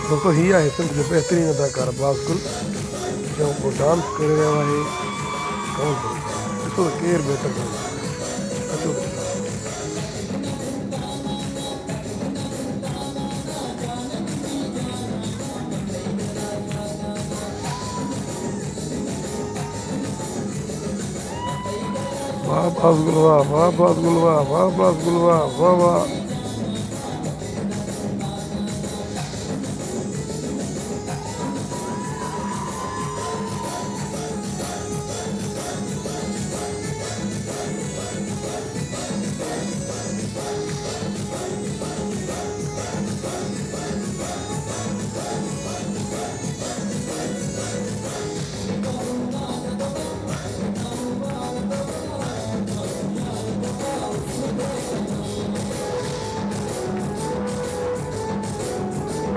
दोस्तों ही आहे सिंध जो बेहतरीन अदाकार अब्बास गुल जो को डांस करे रहियो आहे कौन थो ॾिसो त केरु बहितर कंदो अचो वाह अब्बास गुल वाह वाह अब्बास गुल वाह वाह अब्बास गुल वाह वाह वाह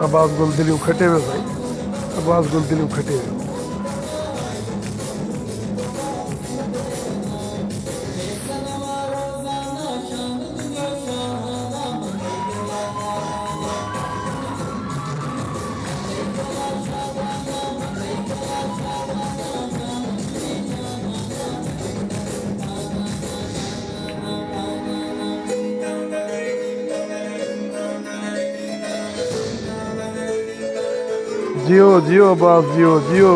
अब्बास गुल दिलियूं खटे वियो साईं अब्बास गुल दिलियूं खटे वियो जियो जियो अब्बास जियो जियो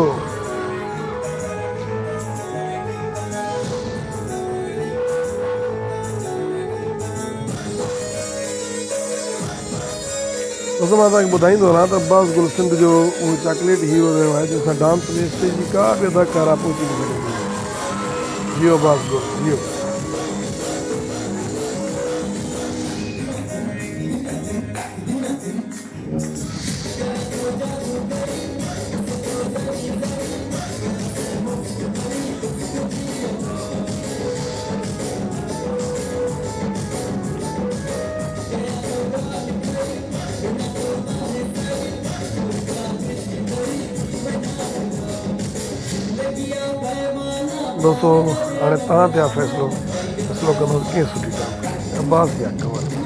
दोस्तों मां तव्हांखे ॿुधाईंदो वञा त अब्बास गुल सिंध जो उहो चॉकलेट हीरो रहियो आहे जंहिंसां डांस में स्टेज जी का बि अदाकारा पहुची न सघे जियो अब्बास गुल जियो दोस्तों हाणे तव्हां ते आहे फ़ैसिलो कंदो कीअं सुठी डांस अब्बास या कंवर